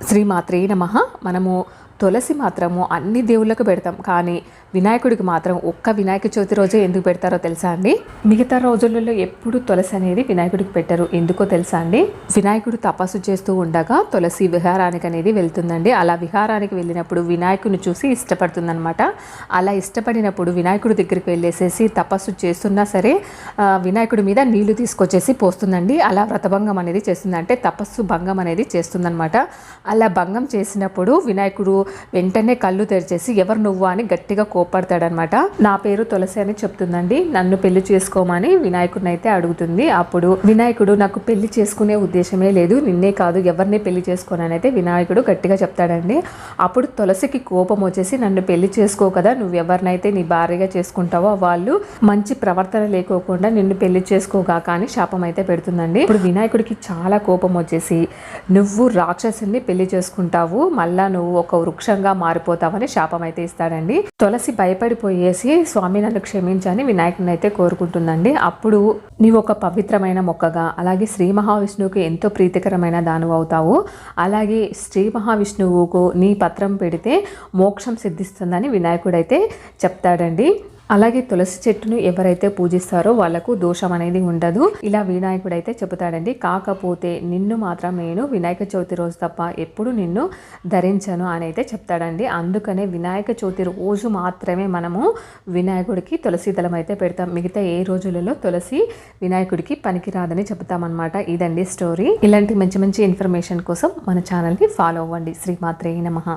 శ్రీమాత్రే నమః. మనము తులసి మాత్రము అన్ని దేవుళ్ళకు పెడతాం, కానీ వినాయకుడికి మాత్రం ఒక్క వినాయక చవితి రోజే ఎందుకు పెడతారో తెలుసా అండి? మిగతా రోజులలో ఎప్పుడు తులసి అనేది వినాయకుడికి పెట్టరు. ఎందుకో తెలుసా అండి? వినాయకుడు తపస్సు చేస్తూ ఉండగా తులసి విహారానికి అనేది వెళ్తుందండి. అలా విహారానికి వెళ్ళినప్పుడు వినాయకుడిని చూసి ఇష్టపడుతుందనమాట. అలా ఇష్టపడినప్పుడు వినాయకుడి దగ్గరికి వెళ్ళేసేసి తపస్సు చేస్తున్నా సరే వినాయకుడి మీద నీళ్లు తీసుకొచ్చేసి పోస్తుందండి. అలా వ్రతభంగం అనేది చేస్తుంది, అంటే తపస్సు భంగం అనేది చేస్తుందనమాట. అలా భంగం చేసినప్పుడు వినాయకుడు వెంటనే కళ్ళు తెరిచేసి ఎవరు నువ్వు అని గట్టిగా కోపడతాడనమాట. నా పేరు తులసి అని చెప్తుందండి. నన్ను పెళ్లి చేసుకోమని వినాయకుడిని అయితే అడుగుతుంది. అప్పుడు వినాయకుడు నాకు పెళ్లి చేసుకునే ఉద్దేశమే లేదు, నిన్నే కాదు ఎవరిని పెళ్లి చేసుకోనని అయితే వినాయకుడు గట్టిగా చెప్తాడండి. అప్పుడు తులసికి కోపం వచ్చేసి నన్ను పెళ్లి చేసుకో కదా, నువ్వు ఎవరినైతే నీ భార్యగా చేసుకుంటావో వాళ్ళు మంచి ప్రవర్తన లేకోకుండా నిన్ను పెళ్లి చేసుకోగాక అని శాపం అయితే పెడుతుందండి. ఇప్పుడు వినాయకుడికి చాలా కోపం వచ్చేసి నువ్వు రాక్షసుని పెళ్లి చేసుకుంటావు, మళ్ళా నువ్వు ఒక వృక్షంగా మారిపోతావని శాపం అయితే ఇస్తాడండి. తులసి భయపడిపోయేసి స్వామి నన్ను క్షమించని వినాయకుడిని అయితే కోరుకుంటుందండి. అప్పుడు నీవు ఒక పవిత్రమైన మొక్కగా, అలాగే శ్రీ మహావిష్ణువుకి ఎంతో ప్రీతికరమైన దానివి అవుతావు, అలాగే శ్రీ మహావిష్ణువుకు నీ పత్రం పెడితే మోక్షం సిద్ధిస్తుందని వినాయకుడైతే చెప్తాడండి. అలాగే తులసి చెట్టును ఎవరైతే పూజిస్తారో వాళ్ళకు దోషం అనేది ఉండదు, ఇలా వినాయకుడు అయితే చెబుతాడండి. కాకపోతే నిన్ను మాత్రం నేను వినాయక చవితి రోజు తప్ప ఎప్పుడు నిన్ను ధరించను అని అయితే చెప్తాడండి. అందుకనే వినాయక చవితి రోజు మాత్రమే మనము వినాయకుడికి తులసి దళం అయితే పెడతాం. మిగతా ఏ రోజులలో తులసి వినాయకుడికి పనికిరాదని చెప్తామన్నమాట. ఇదండి స్టోరీ. ఇలాంటి మంచి మంచి ఇన్ఫర్మేషన్ కోసం మన ఛానల్ని ఫాలో అవ్వండి. శ్రీమాత్రే నమః.